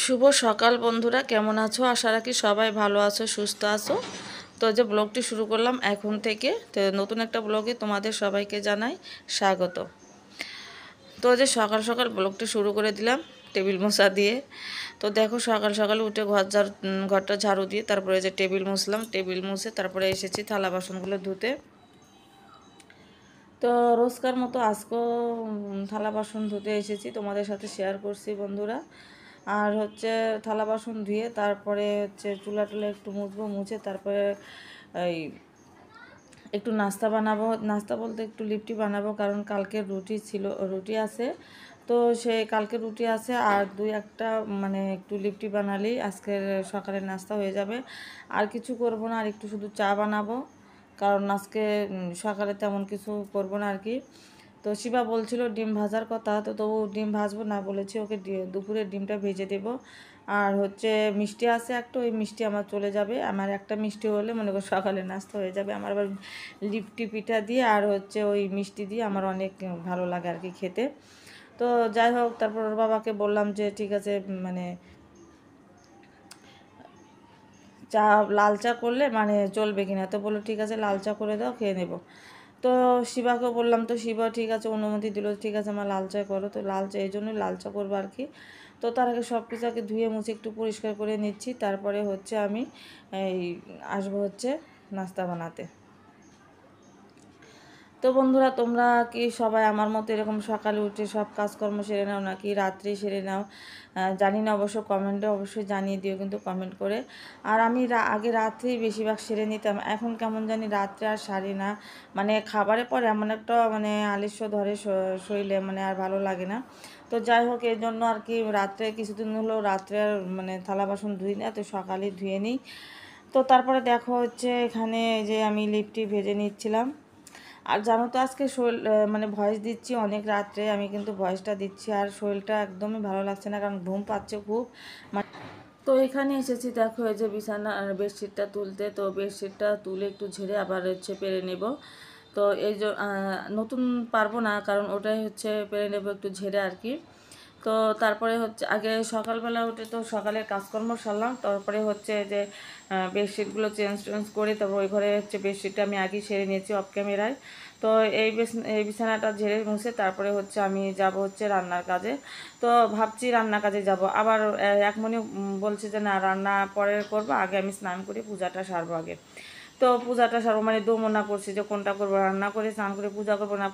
শুভ সকাল বন্ধুরা, কেমন আছো? আশা রাখি সবাই ভালো আছো, সুস্থ আছো। তো যে ব্লগটি শুরু করলাম এখন থেকে, তো নতুন একটা ব্লগে তোমাদের সবাইকে জানাই স্বাগত। তো যে সকাল সকাল ব্লগটি শুরু করে দিলাম টেবিল মোছা দিয়ে। তো দেখো সকাল সকাল উঠে ঘরটা ঝাড়ু দিয়ে তারপরে যে টেবিল মুছলাম, টেবিল মুছে তারপরে এসেছি থালা বাসনগুলো ধুতে। তো রোজকার মতো আজকেও থালা বাসন ধুতে এসেছি, তোমাদের সাথে শেয়ার করছি বন্ধুরা। আর হচ্ছে থালা বাসন ধুয়ে তারপরে হচ্ছে চুলা টুলা একটু মুছবো, মুছে তারপরে এই একটু নাস্তা বানাবো। নাস্তা বলতে একটু লিট্টি বানাবো, কারণ কালকের রুটি আছে। তো সেই কালকে রুটি আছে আর দুই একটা মানে একটু লিট্টি বানালেই আজকের সকালের নাস্তা হয়ে যাবে। আর কিছু করব না, আর একটু শুধু চা বানাবো, কারণ আজকে সকালে তেমন কিছু করব না আর কি। তো শিবা বলছিল ডিম ভাজার কথা, তো তবু ডিম ভাজবো না বলেছি ওকে, দুপুরে ডিমটা ভেজে দেব। আর হচ্ছে মিষ্টি আছে একটা, ওই মিষ্টি আমার চলে যাবে। আমার একটা মিষ্টি হলে মনে করো সকালে নাস্তা হয়ে যাবে। আমার আবার লিট্টি পিঠা দিয়ে আর হচ্ছে ওই মিষ্টি দিয়ে আমার অনেক ভালো লাগে আর কি খেতে। তো যাই হোক, তারপর ওর বাবাকে বললাম যে ঠিক আছে, মানে চা লাল চা করলে মানে চলবে কিনা। তো বললো ঠিক আছে লাল চা করে দাও, খেয়ে নেব। তো শিবাকে বললাম, তো শিবা ঠিক আছে অনুমতি দিল, ঠিক আছে আমার লাল চা করো। তো লাল চা এই জন্যই লাল চা করবো আর কি। তো তার আগে সব কিছু আগে ধুয়ে মুছে একটু পরিষ্কার করে নিচ্ছি, তারপরে হচ্ছে আমি এই আসবো হচ্ছে নাস্তা বানাতে। তো বন্ধুরা, তোমরা কি সবাই আমার মতো এরকম সকালে উঠে সব কাজকর্ম সেরে নাও নাকি রাত্রে সেরে নাও? জানি না, অবশ্য কমেন্টে অবশ্যই জানিয়ে দিও কিন্তু কমেন্ট করে। আর আমি আগে রাত্রেই বেশিরভাগ সেরে নিতাম, এখন কেমন জানি রাত্রে আর সারি না। মানে খাবারের পরে এমন একটা মানে আলস্য ধরে শরীরে, মানে আর ভালো লাগে না। তো যাই হোক, এই জন্য আর কি রাত্রে কিছুদিন হলো রাত্রে আর মানে থালা বাসন ধুই না, তো সকালেই ধুয়ে নিই। তো তারপরে দেখো হচ্ছে এখানে যে আমি লিট্টি ভেজে নিচ্ছিলাম। আর জানো তো আজকে শরীর মানে ভয়েস দিচ্ছি অনেক রাত্রে, আমি কিন্তু ভয়েসটা দিচ্ছি আর শরীরটা একদমই ভালো লাগছে না, কারণ ঘুম পাচ্ছে খুব। মানে তো এখানে এসেছি দেখো, এই যে বিছানা বেডশিটটা তুলতে, তো বেডশিটটা তুলে একটু ঝেড়ে আবার হচ্ছে পেরে নেব। তো এই যে নতুন পারবো না, কারণ ওটাই হচ্ছে পেরে নেব একটু ঝেড়ে আর কি। তো তারপরে হচ্ছে আগে সকালবেলা উঠে তো সকালের কাজকর্ম সারলাম, তারপরে হচ্ছে যে বেডশিটগুলো চেঞ্জ করে তারপর ওই ঘরে হচ্ছে বেডশিটটা আমি আগেই সেরে নিয়েছি অফ ক্যামেরায়। তো এই বিছানাটা ঝেড়ে মুছে তারপরে হচ্ছে আমি যাব হচ্ছে রান্নার কাজে। তো ভাবছি রান্নার কাজে যাব, আবার এক মনে বলছে যে না রান্না পরে করবো, আগে আমি স্নান করে পূজাটা সারবো আগে। তো পূজাটা সারবো মানে দোমনা করছি যে কোনটা করবো, রান্না করে স্নান করে পূজা করবো না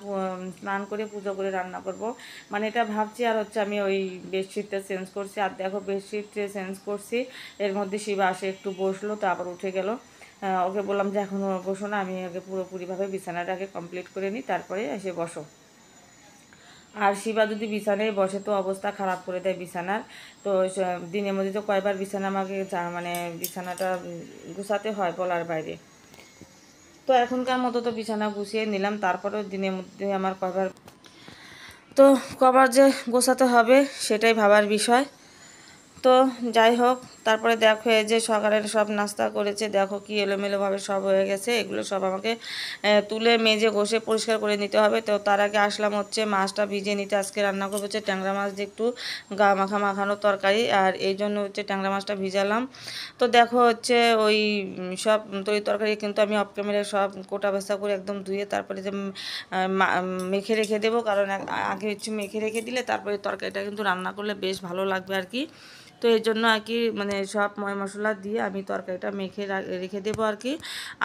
স্নান করে পুজো করে রান্না করব, মানে এটা ভাবছি। আর হচ্ছে আমি ওই বেডশিটটা চেঞ্জ করছি, আর দেখো বেডশিট চেঞ্জ করছি, এর মধ্যে শিবা আসে একটু বসলো, তারপর উঠে গেল। ওকে বললাম যে এখনও বসো না, আমি আগে পুরোপুরিভাবে বিছানাটাকে কমপ্লিট করে নিই, তারপরে এসে বসো। আর শিবা যদি বিছানায় বসে তো অবস্থা খারাপ করে দেয় বিছানার। তো দিনের মধ্যে তো কয়বার বিছানা আমাকে মানে বিছানাটা গুছাতে হয় বলার বাইরে। তো এখনকার মতো তো বিছানা গুছিয়ে নিলাম, তারপরেও দিনের মধ্যে আমার তো কবার যে গোছাতে হবে সেটাই ভাবার বিষয়। তো যাই হোক, তারপরে দেখো এই যে সকালের সব নাস্তা করেছে, দেখো কি এলোমেলোভাবে সব হয়ে গেছে, এগুলো সব আমাকে তুলে মেজে ঘষে পরিষ্কার করে নিতে হবে। তো তার আগে আসলাম হচ্ছে মাছটা ভিজিয়ে নিতে, আজকে রান্না করবো হচ্ছে ট্যাংরা মাছ দিয়ে একটু গা মাখানো তরকারি, আর এই জন্য হচ্ছে ট্যাংরা মাছটা ভিজালাম। তো দেখো হচ্ছে ওই সব তরকারি কিন্তু আমি অফ ক্যামেরায় সব কোটা বেসা করে একদম ধুয়ে তারপরে যে মেখে রেখে দেবো, কারণ আগে হচ্ছে মেখে রেখে দিলে তারপরে তরকারিটা কিন্তু রান্না করলে বেশ ভালো লাগবে আর কি। তো এই জন্য আর কি মানে সব ময় মশলা দিয়ে আমি তরকারিটা মেখে রেখে দেবো আর কি।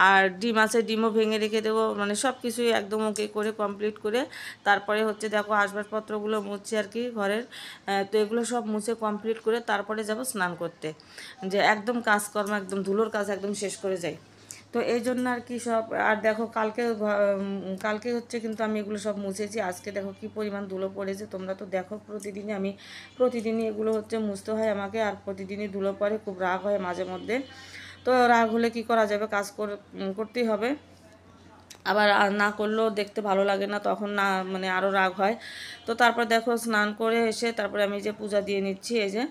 আর ডিম আছে, ডিমও ভেঙে রেখে দেবো, মানে সব কিছুই একদম ওকে করে কমপ্লিট করে তারপরে হচ্ছে দেখো আসবাবপত্রগুলো মুছছি আর কি ঘরের। তো এগুলো সব মুছে কমপ্লিট করে তারপরে যাব স্নান করতে, যে একদম কাজকর্ম একদম ধুলোর কাজ একদম শেষ করে যাই। তো এই জন্য আর কি সব। আর দেখো কালকে হচ্ছে কিন্তু আমি এগুলো সব মুছেছি, আজকে দেখো কি পরিমাণ ধুলো পড়েছে। তোমরা তো দেখো প্রতিদিনই এগুলো হচ্ছে মুছতে হয় আমাকে, আর প্রতিদিনই ধুলো পড়ে, খুব রাগ হয় মাঝে মধ্যে। তো রাগ হলে কি করা যাবে, কাজ করতেই হবে। আবার না করলেও দেখতে ভালো লাগে না, তখন না মানে আরও রাগ হয়। তো তারপর দেখো স্নান করে এসে তারপরে আমি যে পূজা দিয়ে নিচ্ছি। এই যে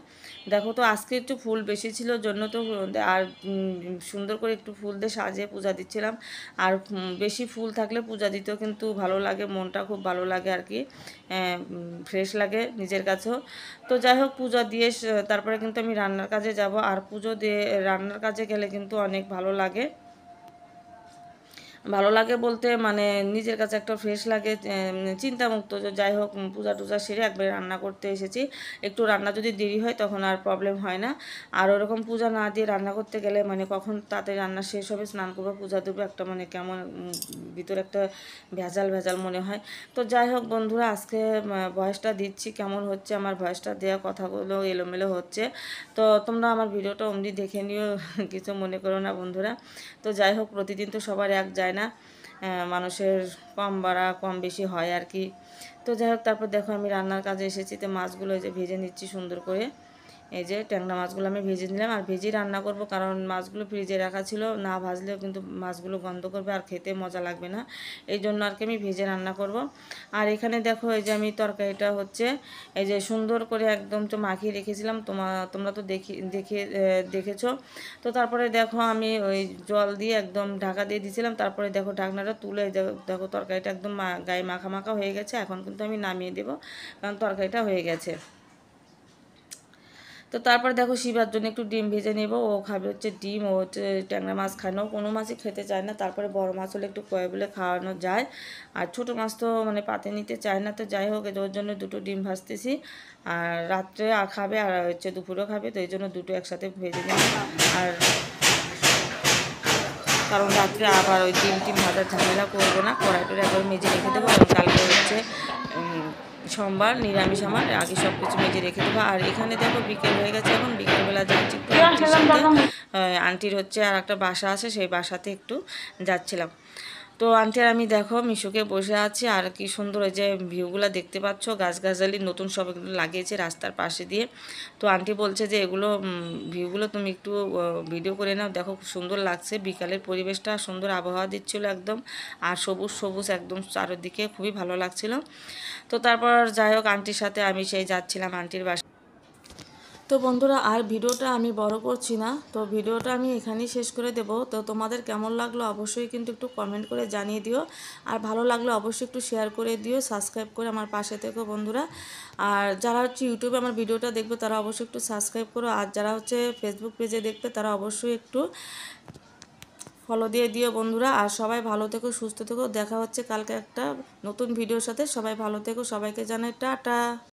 দেখো, তো আজকে একটু ফুল বেশি ছিল জন্য তো আর সুন্দর করে একটু ফুল দিয়ে সাজিয়ে পূজা দিচ্ছিলাম। আর বেশি ফুল থাকলে পূজা দিতেও কিন্তু ভালো লাগে, মনটা খুব ভালো লাগে আর কি, ফ্রেশ লাগে নিজের কাছেও। তো যাই হোক, পূজা দিয়ে তারপরে কিন্তু আমি রান্নার কাজে যাব। আর পুজো দিয়ে রান্নার কাজে গেলে কিন্তু অনেক ভালো লাগে। ভালো লাগে বলতে মানে নিজের কাছে একটা ফ্রেশ লাগে, চিন্তামুক্ত। যে যাই হোক, পূজা টুজা সেরে একবারে রান্না করতে এসেছি। একটু রান্না যদি দেরি হয় তখন আর প্রবলেম হয় না। আর ওরকম পূজা না দিয়ে রান্না করতে গেলে মানে কখন তাতে রান্না শেষ হবে, স্নান করবো, পূজা দেবো, একটা মানে কেমন ভিতরে একটা ভেজাল ভেজাল মনে হয়। তো যাই হোক বন্ধুরা, আজকে ভয়েসটা দিচ্ছি, কেমন হচ্ছে আমার ভয়েসটা দেওয়া, কথাগুলো এলোমেলো হচ্ছে। তো তোমরা আমার ভিডিওটা অমনি দেখে নিও, কিছু মনে করো না বন্ধুরা। তো যাই হোক, প্রতিদিন তো সবার এক যায় না, মানুষের কম বাড়া কম বেশি হয় আর কি। তো যাই হোক, তারপর দেখো আমি রান্নার কাজে এসেছি। তো মাছগুলো এই যে ভেজে নিচ্ছি সুন্দর করে। এই যে ট্যাংরা মাছগুলো আমি ভেজে নিলাম, আর ভেজেই রান্না করব, কারণ মাছগুলো ফ্রিজে রাখা ছিল, না ভাজলেও কিন্তু মাছগুলো গন্ধ করবে আর খেতে মজা লাগবে না। এই জন্য আর কি আমি ভেজে রান্না করব। আর এখানে দেখো, এই যে আমি তরকারিটা হচ্ছে এই যে সুন্দর করে একদম তো মাখিয়ে রেখেছিলাম, তোমরা তো দেখেছো। তো তারপরে দেখো আমি ওই জল দিয়ে একদম ঢাকা দিয়ে দিয়েছিলাম। তারপরে দেখো ঢাকনাটা তুলে দেখো তরকারিটা একদম গায়ে মাখা মাখা হয়ে গেছে। এখন কিন্তু আমি নামিয়ে দেবো, কারণ তরকারিটা হয়ে গেছে। তো তারপর দেখো শিবার জন্য একটু ডিম ভেজে নেব। ও খাবে হচ্ছে ডিম, ও হচ্ছে ট্যাংরা মাছ খায় না, ও কোনো মাছই খেতে চায় না। তারপরে বড় মাছ হলে একটু কয়ে বলে খাওয়ানো যায়, আর ছোটো মাছ তো মানে পাতে নিতে চায় না। তো যাই হোক, ওর জন্য দুটো ডিম ভাজতেছি। আর রাত্রে খাবে, আর হচ্ছে দুপুরেও খাবে, তো এই জন্য দুটো একসাথে ভেজে নেব। আর কারণ রাত্রে আবার ওই ডিম ভাজার ঝামেলা করবো না, কড়াইটা একবার মেজে রেখে দেবো। কারণ কালকে হচ্ছে সোমবার, নিরামিষ আমার, আগে সব কিছু মেজে রেখে দেবো। আর এখানে দেখো বিকেল হয়ে গেছে, এখন বিকেলবেলা যাচ্ছি একটু আন্টির সাথে। আন্টির হচ্ছে আর একটা বাসা আছে, সেই বাসাতে একটু যাচ্ছিলাম। তো আন্টি আর আমি দেখো মিশুকে বসে আছি, আর কি সুন্দর ওই যে ভিউগুলো দেখতে পাচ্ছ, গাছগাছালি নতুন সব এগুলো লাগিয়েছে রাস্তার পাশে দিয়ে। তো আন্টি বলছে যে এগুলো ভিউগুলো তুমি একটু ভিডিও করে নাও, দেখো খুব সুন্দর লাগছে, বিকালের পরিবেশটা সুন্দর, আবহাওয়া দিচ্ছিল একদম, আর সবুজ সবুজ একদম চারিদিকে, খুবই ভালো লাগছিল। তো তারপর যাই হোক, আন্টির সাথে আমি সেই যাচ্ছিলাম আন্টির বাসা। তো বন্ধুরা, আর ভিডিওটা আমি বড় করছি না, তো ভিডিওটা আমি এখানেই শেষ করে দেব। তো তোমাদের কেমন লাগলো অবশ্যই কিন্তু একটু কমেন্ট করে জানিয়ে দিও, আর ভালো লাগলো অবশ্যই একটু শেয়ার করে দিও, সাবস্ক্রাইব করে আমার পাশে থেকো বন্ধুরা। আর যারা হচ্ছে ইউটিউবে আমার ভিডিওটা দেখবে তারা অবশ্যই একটু সাবস্ক্রাইব করো, আর যারা হচ্ছে ফেসবুক পেজে দেখবে তারা অবশ্যই একটু ফলো দিয়ে দিও বন্ধুরা। আর সবাই ভালো থেকো, সুস্থ থেকো, দেখা হচ্ছে কালকে একটা নতুন ভিডিওর সাথে। সবাই ভালো থেকো, সবাইকে জানাই টাটা।